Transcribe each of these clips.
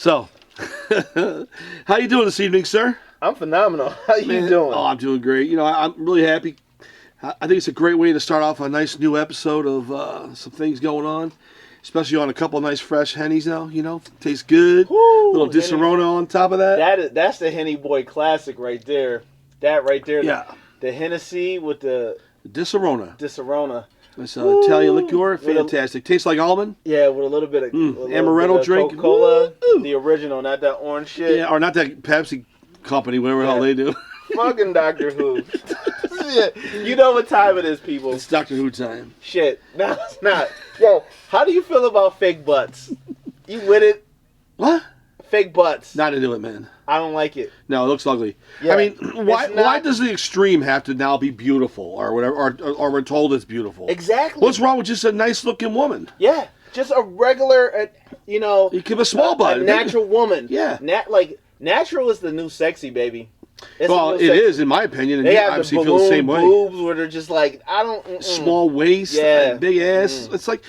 So, how you doing this evening, sir? I'm phenomenal. How you doing? Oh, I'm doing great. You know, I'm really happy. I think it's a great way to start off a nice new episode of some things going on, especially on a couple of nice fresh Hennies now. You know, tastes good. Woo, little Disaronno on top of that. That's the Henney Boy classic right there. That right there. Yeah. The Hennessy with the Disaronno. It's Italian liqueur, fantastic. Tastes like almond. Yeah, with a little bit of amaretto drink. Coca-Cola, the original, not that orange shit. Yeah, or not that Pepsi company, whatever the hell they do. Fucking Doctor Who. Yeah, you know what time it is, people. It's Doctor Who time. Shit. No, it's not. Yo, how do you feel about fake butts? You with it? What? Fake butts. Not into it, man. I don't like it. No, it looks ugly. Yeah, I mean, why does the extreme have to now be beautiful or whatever, or we're told it's beautiful? Exactly. What's wrong with just a nice looking woman? Yeah, just a regular, you give a small butt. A natural woman. Yeah. Natural is the new sexy, baby. It is, in my opinion, and they you obviously feel the same way. Boobs where they're just like, I don't... Small waist, big ass. It's like,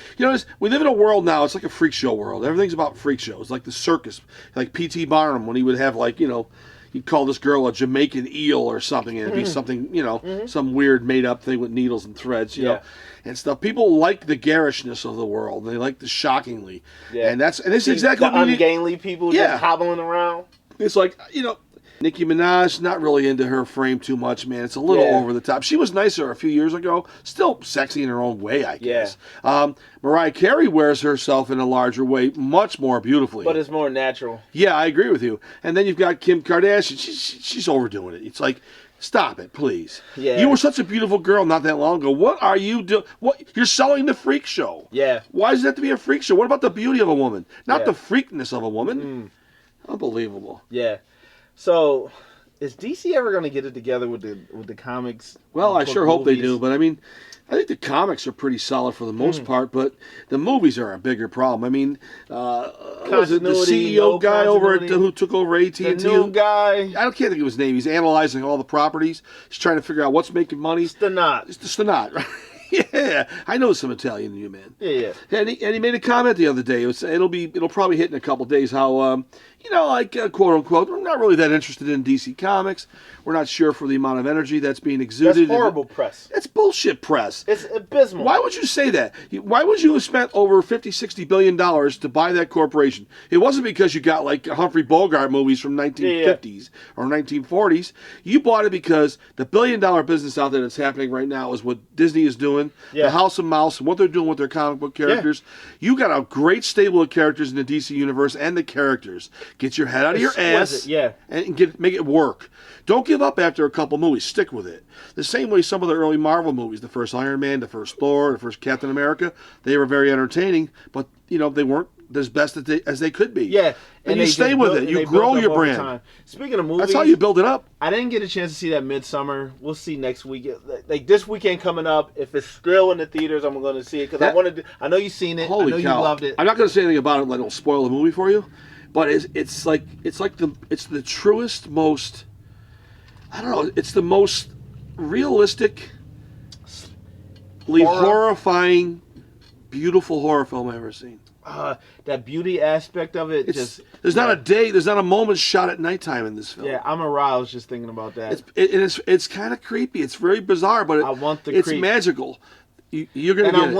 we live in a world now, it's like a freak show world. Everything's about freak shows, like the circus. Like P.T. Barnum, when he would have, he'd call this girl a Jamaican eel or something, and it'd be something, some weird made-up thing with needles and threads, you know, and stuff. People like the garishness of the world. They like the shockingly. Yeah. And this is exactly what ungainly people just hobbling around. It's like, Nicki Minaj, not really into her frame too much, man. It's a little over the top. She was nicer a few years ago. Still sexy in her own way, I guess. Yeah. Mariah Carey wears herself in a larger way, much more beautifully. But it's more natural. Yeah, I agree with you. And then you've got Kim Kardashian. She's overdoing it. It's like, stop it, please. Yeah. You were such a beautiful girl not that long ago. What are you doing? You're selling the freak show. Yeah. Why does it have to be a freak show? What about the beauty of a woman? Not the freakness of a woman. Unbelievable. Yeah. So, is DC ever going to get it together with the comics? Well, I sure hope they do, but I mean, I think the comics are pretty solid for the most part, but the movies are a bigger problem. I mean, was it the CEO guy who took over AT&T? The new guy. I can't think of his name. He's analyzing all the properties. He's trying to figure out what's making money. Stanot. It's the Stanot, right? Yeah, I know some Italian, you man. Yeah. And he made a comment the other day. It'll probably hit in a couple days how quote unquote, we're not really that interested in DC Comics. We're not sure for the amount of energy that's being exuded. That's horrible press. It's bullshit press. It's abysmal. Why would you say that? Why would you have spent over $50-60 billion to buy that corporation? It wasn't because you got like Humphrey Bogart movies from 1950s or 1940s. You bought it because the billion-dollar business out there that's happening right now is what Disney is doing, the House of Mouse, and what they're doing with their comic book characters. Yeah. You got a great stable of characters in the DC universe and the characters. Get your head out of your ass and make it work. Don't give up after a couple movies. Stick with it. The same way some of the early Marvel movies, the first Iron Man, the first Thor, the first Captain America, they were very entertaining, but they weren't as best as they could be. Yeah. And you stay with it. You grow your brand. Time. Speaking of movies, that's how you build it up. I didn't get a chance to see that Midsummer. We'll see next week. Like this weekend coming up, if it's still in the theaters, I'm going to see it because I know you've seen it. Holy I know cow. you loved it. I'm not going to say anything about it. It'll spoil the movie for you. But it's the truest, most, I don't know, it's the most realistic, horrifying, beautiful horror film I've ever seen. That beauty aspect of it, there's not a moment shot at nighttime in this film. Yeah, I'm aroused just thinking about that. It's kind of creepy. It's very bizarre, but it's magical. You're gonna I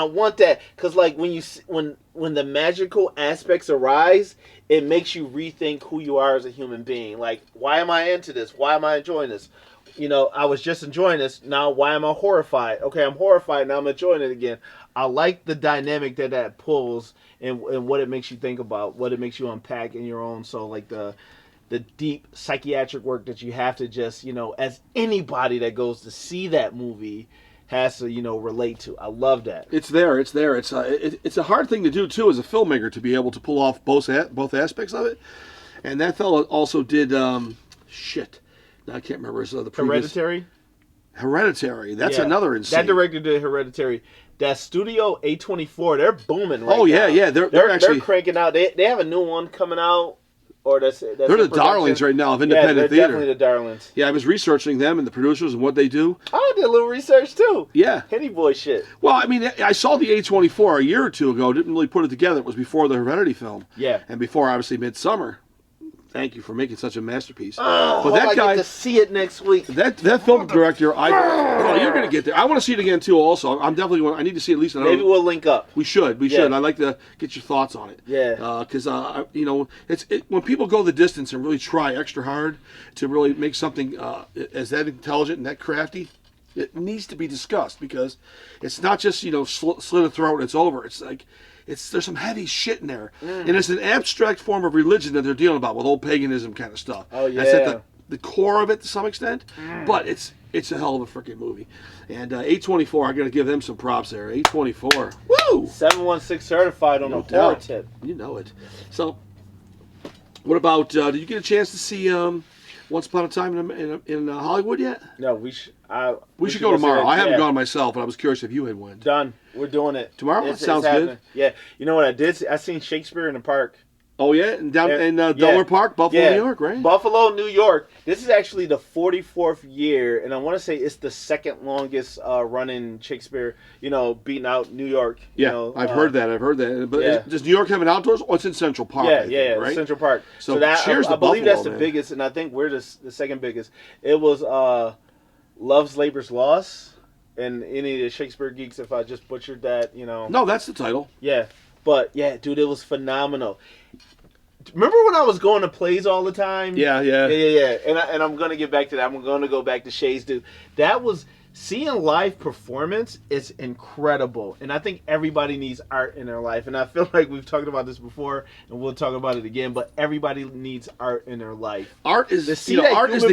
want that because like when the magical aspects arise, it makes you rethink who you are as a human being. Like, why am I into this? Why am I enjoying this? I was just enjoying this. Now, why am I horrified? Okay, I'm horrified. Now I'm enjoying it again. I like the dynamic that pulls and what it makes you think about, what it makes you unpack in your own soul, like the deep psychiatric work that you have to just, as anybody that goes to see that movie has to, relate to. I love that. It's there. It's a hard thing to do too as a filmmaker to be able to pull off both aspects of it. And that fellow also did I can't remember his other previous. Hereditary. That's another insane. That director did Hereditary. That Studio A24, they're booming right now. Yeah. They're actually cranking out. They have a new one coming out. or that's They're the darlings right now of independent they're theater. definitely the darlings. Yeah, I was researching them and the producers and what they do. I did a little research too. Yeah. Henney Boyz shit. Well, I mean, I saw the A24 a year or two ago. Didn't really put it together. It was before the Heredity film. Yeah. And before, obviously, Midsummer. Thank you for making such a masterpiece. Oh, but that I guy, get to see it next week. that film director, you're gonna get there. I want to see it again too. Also, I'm definitely. I need to see at least another. Maybe we'll link up. We should. We should. I'd like to get your thoughts on it. Yeah. Because you know, when people go the distance and really try extra hard to really make something as that intelligent and that crafty, it needs to be discussed because it's not just slit a throat and it's over. It's like. There's some heavy shit in there, and it's an abstract form of religion that they're dealing about with old paganism kind of stuff. Oh yeah, that's at the core of it to some extent, but it's a hell of a freaking movie. And A24, I got to give them some props there. A24, woo! 716 certified on a horror tip. You know it. So, what about? Did you get a chance to see Once Upon a Time in Hollywood yet? No, we should. We should go tomorrow. I haven't gone myself, but I was curious if you had went. Done. We're doing it Tomorrow? Sounds good. Yeah. You know what I did? I seen Shakespeare in the Park. Oh, yeah? And down in Delaware Park, Buffalo, New York, right? Buffalo, New York. This is actually the 44th year, and I want to say it's the second longest running Shakespeare, beating out New York. I've heard that. But does New York have an outdoors? Oh, it's in Central Park, right? Central Park. So that, cheers to Buffalo, I believe that's the man. biggest, and I think we're the second biggest. It was Love's Labor's Lost. And any of the Shakespeare geeks, if I just butchered that, No, that's the title. Yeah. But, yeah, dude, it was phenomenal. Remember when I was going to plays all the time? Yeah. And I'm going to get back to that. I'm going to go back to Shay's, dude. That was... Seeing live performance is incredible. And I think everybody needs art in their life. And I feel like we've talked about this before, and we'll talk about it again, but everybody needs art in their life. Art is the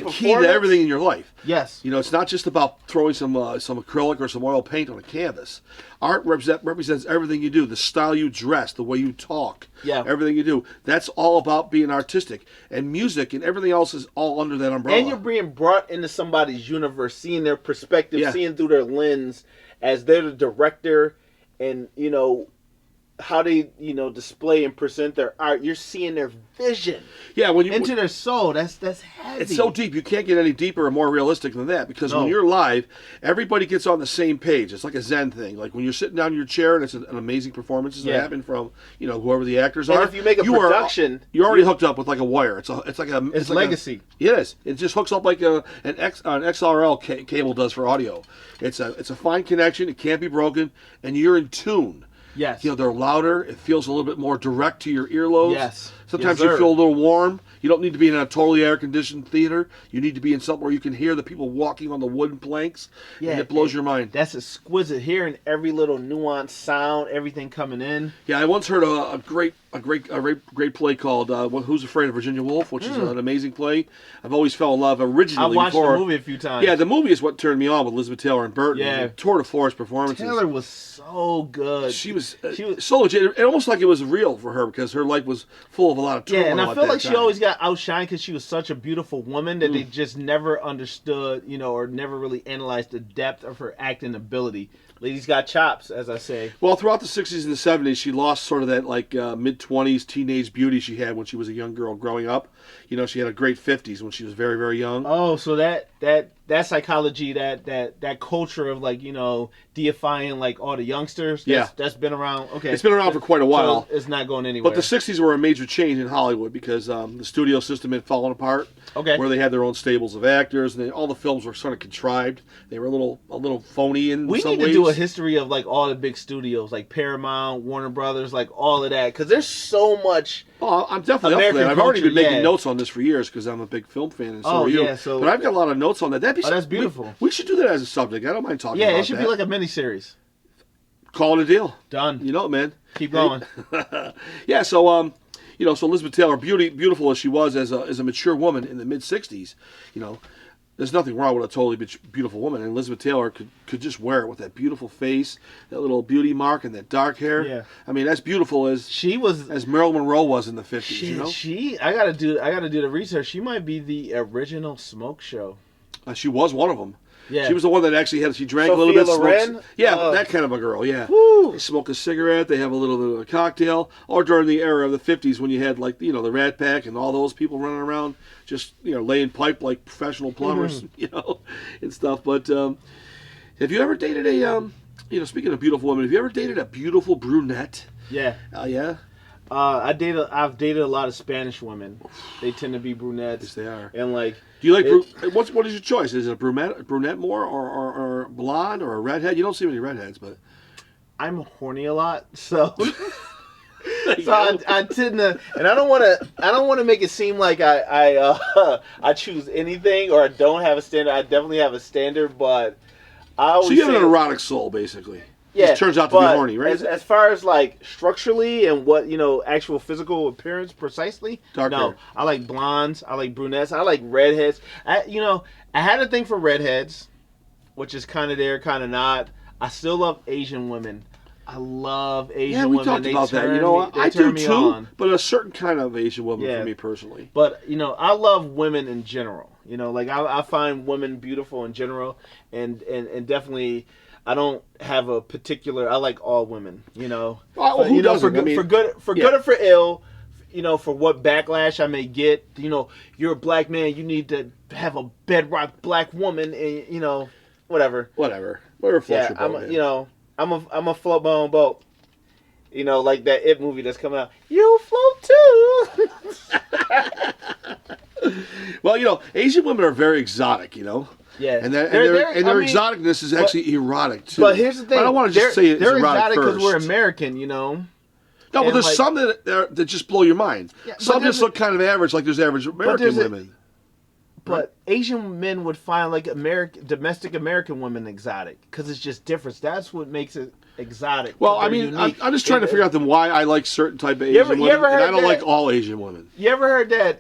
key to everything in your life. Yes. It's not just about throwing some acrylic or some oil paint on a canvas. Art represents everything you do, the style you dress, the way you talk, everything you do. That's all about being artistic. And music and everything else is all under that umbrella. And you're being brought into somebody's universe, seeing their perspective, seeing through their lens as they're the director, and, how they, display and present their art. You're seeing their vision into their soul. That's heavy. It's so deep. You can't get any deeper or more realistic than that, because when you're live, everybody gets on the same page. It's like a Zen thing. Like when you're sitting down in your chair and it's an amazing performance that happen from, whoever the actors are. And if you make a production, you're already hooked up with like a wire. It's like legacy. It is. It just hooks up like an XLR cable does for audio. It's a fine connection. It can't be broken, and you're in tune. Yes. They're louder. It feels a little bit more direct to your earlobes. Yes. Sometimes you feel a little warm. You don't need to be in a totally air-conditioned theater. You need to be in something where you can hear the people walking on the wooden planks, and it blows your mind. That's exquisite. Hearing every little nuanced sound, everything coming in. Yeah, I once heard a great play called "Who's Afraid of Virginia Woolf," which is an amazing play. I've always fell in love originally. I watched the movie a few times. Yeah, the movie is what turned me on with Elizabeth Taylor and Burton. Yeah, tour de force performances. Taylor was so good. She was so legit. Almost like it was real for her, because her life was full of a lot of turmoil. Yeah, and I feel like she always got outshined because she was such a beautiful woman that they just never understood, or never really analyzed the depth of her acting ability. Lady's got chops, as I say. Well, throughout the 60s and the 70s, she lost sort of that mid-20s teenage beauty she had when she was a young girl growing up. She had a great 50s when she was very, very young. Oh, so that psychology, that culture of deifying all the youngsters. That's been around. Okay, it's been around for quite a while. So it's not going anywhere. But the 60s were a major change in Hollywood because the studio system had fallen apart. Okay, where they had their own stables of actors, and all the films were sort of contrived. They were a little phony in some ways. We need to do a history of all the big studios, like Paramount, Warner Brothers, all of that, because there's so much. Oh, I'm definitely American up for that. I've already been culture, making notes on this for years because I'm a big film fan, and so are you. But I've got a lot of notes on that. That's beautiful. We should do that as a subject. I don't mind talking about that. Yeah, it should be like a miniseries. Call it a deal. Done. You know it, man. Keep going. Yeah, so so Elizabeth Taylor, beautiful as she was as a mature woman in the mid '60s, there's nothing wrong with a totally beautiful woman, and Elizabeth Taylor could just wear it with that beautiful face, that little beauty mark, and that dark hair. Yeah, I mean, as beautiful as Marilyn Monroe was in the '50s. I gotta do the research. She might be the original smoke show. She was one of them. Yeah. She was the one that actually she drank Sophia a little bit. Loren? That kind of a girl, yeah. Woo. They smoke a cigarette, they have a little bit of a cocktail, or during the era of the 50s when you had like, the Rat Pack and all those people running around just, laying pipe like professional plumbers, and stuff. But have you ever dated a, speaking of beautiful women, have you ever dated a beautiful brunette? Yeah. Yeah? I've dated a lot of Spanish women. They tend to be brunettes. Yes, they are. And like, do you like what is your choice? Is it a brunette more, or blonde, or a redhead? You don't see many redheads, but I'm horny a lot, so I tend to, and I don't want to make it seem like I choose anything or I don't have a standard. I definitely have a standard, but I always so you have an say, erotic soul, basically. Yeah, it turns out to be horny, right? As far as like structurally and what actual physical appearance precisely, Dark no. hair. I like blondes. I like brunettes. I like redheads. I had a thing for redheads, which is kind of there, kind of not. I still love Asian women. I love Asian women. Yeah, we talked about that. I do too, but a certain kind of Asian woman for me personally. But I love women in general. Like I find women beautiful in general, and definitely. I don't have a particular. I like all women, Well, who doesn't? For good or for ill, for what backlash I may get. You're a black man. You need to have a bedrock black woman, and whatever. Whatever floats your boat. I'm a float my own boat. Like that It movie that's coming out. You float too. Well, Asian women are very exotic, Yeah, and their exoticness is actually erotic too. But here's the thing: I don't want to just say it's they're erotic exotic because first. we're American, No, but there's some that just blow your mind. Yeah, some just look kind of average, like there's average American women. But Asian men would find like domestic American women exotic because it's just different. That's what makes it exotic. Well, I mean, I'm just trying to figure out why I like certain type of Asian women, and I don't like all Asian women. You ever heard that?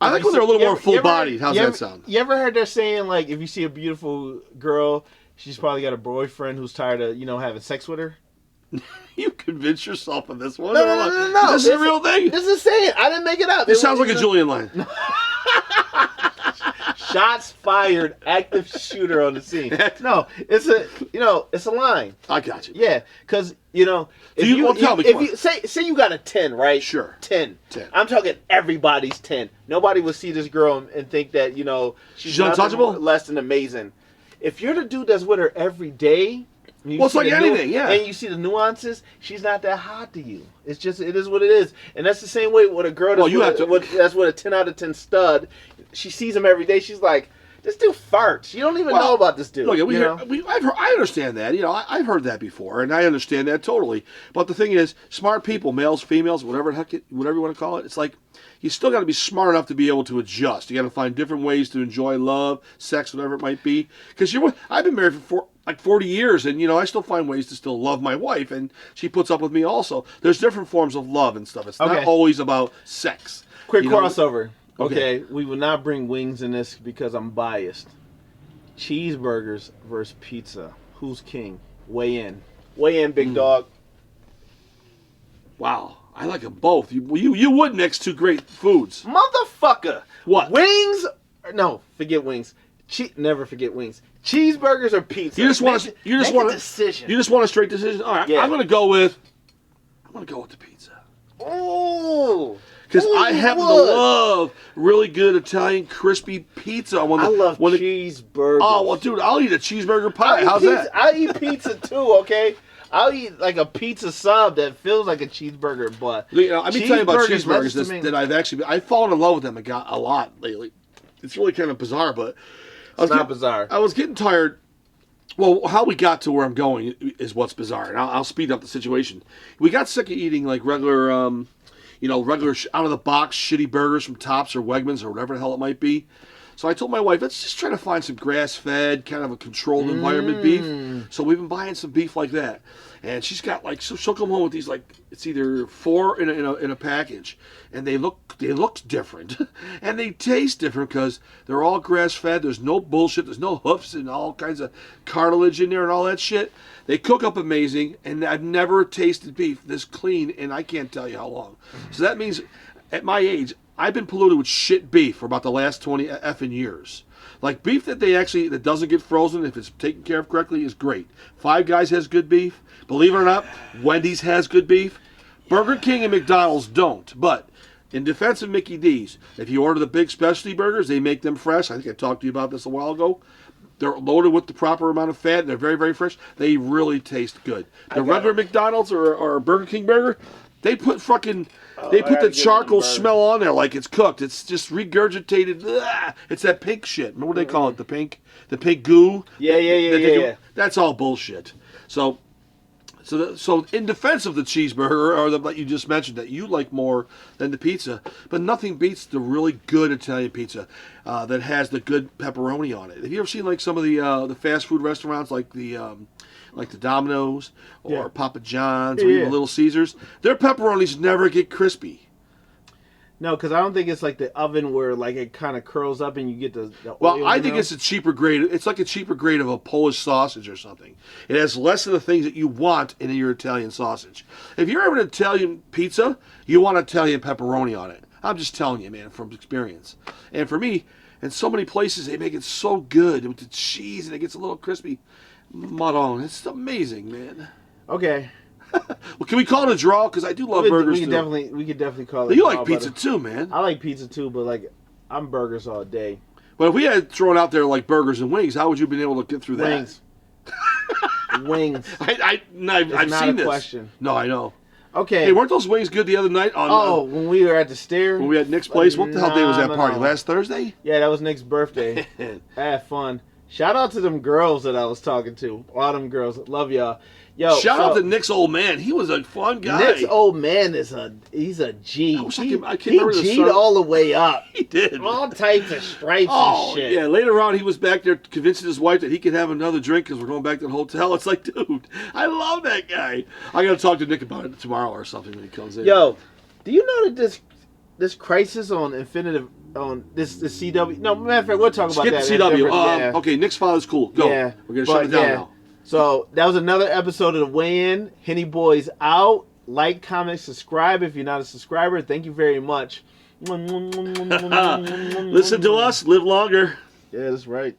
I like when they're a little more full-bodied. How's that sound? You ever heard that saying, like, if you see a beautiful girl, she's probably got a boyfriend who's tired of, having sex with her? You convince yourself of this one? No. This is a real thing? This is a saying. I didn't make it up. This sounds like a Julian line. Shots fired, active shooter on the scene. No, it's a line. I got you. Yeah, because if you say you got a 10, right? Sure. 10. I'm talking everybody's 10. Nobody would see this girl and think that she's untouchable, less than amazing. If you're the dude that's with her every day. It's like anything, yeah. And you see the nuances, she's not that hot to you. It is what it is. And that's the same way with a girl that's with a 10 out of 10 stud. She sees him every day. She's like, this dude farts. You don't even know about this dude. Look, I understand that. I've heard that before, and I understand that totally. But the thing is, smart people, males, females, whatever you want to call it, it's like you still got to be smart enough to be able to adjust. You got to find different ways to enjoy love, sex, whatever it might be. Because I've been married for 40 years, and I still find ways to still love my wife, and she puts up with me also. There's different forms of love and stuff. It's not always about sex. Quick crossover. Okay, we will not bring wings in this because I'm biased. Cheeseburgers versus pizza. Who's king? Weigh in. Weigh in, big dog. Wow, I like them both. You would mix two great foods. Motherfucker. What? Wings? No, forget wings. Never forget wings. Cheeseburgers or pizza? You just want a decision. You just want a straight decision. All right, I'm gonna go with the pizza. Oh. Because I happen to love really good Italian crispy pizza. I love cheeseburgers. Oh, well, dude, I'll eat a cheeseburger pie. How's that? I eat pizza too, okay? I'll eat like a pizza sub that feels like a cheeseburger, but I've been telling you about cheeseburgers that I've fallen in love with them a lot lately. It's really kind of bizarre, but it's not bizarre. I was getting tired. Well, how we got to where I'm going is what's bizarre, and I'll speed up the situation. We got sick of eating like regular out of the box shitty burgers from Tops or Wegmans or whatever the hell it might be. So I told my wife, let's just try to find some grass-fed, kind of a controlled environment beef. So we've been buying some beef like that. And she's got she'll come home with these it's either 4 in a package, and they look different, and they taste different because they're all grass-fed. There's no bullshit. There's no hoofs and all kinds of cartilage in there and all that shit. They cook up amazing, and I've never tasted beef this clean, and I can't tell you how long. So that means, at my age, I've been polluted with shit beef for about the last 20 effing years. Like beef that that doesn't get frozen if it's taken care of correctly is great. Five Guys has good beef. Believe it or not, Wendy's has good beef. Burger King and McDonald's don't. But in defense of Mickey D's, if you order the big specialty burgers, they make them fresh. I think I talked to you about this a while ago. They're loaded with the proper amount of fat. They're very, very fresh. They really taste good. The regular McDonald's or Burger King burger, they put the charcoal smell on there like it's cooked. It's just regurgitated. Ugh. It's that pink shit. Remember what they call it? The pink goo. Yeah. That's all bullshit. So in defense of the cheeseburger or that you just mentioned that you like more than the pizza, but nothing beats the really good Italian pizza that has the good pepperoni on it. Have you ever seen like some of the fast food restaurants like the Domino's or Papa John's or even Little Caesars? Their pepperonis never get crispy. No, because I don't think it's like the oven where like it kind of curls up and you get the oil. Well, I think it's a cheaper grade. It's like a cheaper grade of a Polish sausage or something. It has less of the things that you want in your Italian sausage. If you're having an Italian pizza, you want Italian pepperoni on it. I'm just telling you, man, from experience. And for me, in so many places, they make it so good with the cheese and it gets a little crispy. Madon, it's amazing, man. Okay. Well, can we call it a draw? Because I do love burgers too. We could definitely call it. You like pizza too, man. I like pizza too, but like I'm burgers all day. But if we had thrown out there like burgers and wings, how would you have been able to get through that? Wings. Wings. I've seen this. Question. No, I know. Okay. Hey, weren't those wings good the other night? When we were at the Stair? When we had Nick's place? What the hell day was that party? Last Thursday? Yeah, that was Nick's birthday. I had fun. Shout out to them girls that I was talking to. All them girls. Love y'all. Yo, shout out to Nick's old man. He was a fun guy. Nick's old man he's a G. He G'd all the way up. He did. All types of stripes and shit. Yeah, later on he was back there convincing his wife that he could have another drink because we're going back to the hotel. It's like, dude, I love that guy. I got to talk to Nick about it tomorrow or something when he comes in. Yo, do you know that this crisis on Infinitive, on this CW? No, matter of fact, we'll talk about that. Skip the CW. Okay, Nick's father's cool. Go. Yeah, we're going to shut it down now. So that was another episode of the Way In. Henney Boyz out. Like, comment, subscribe if you're not a subscriber. Thank you very much. Listen to us. Live longer. Yeah, that's right.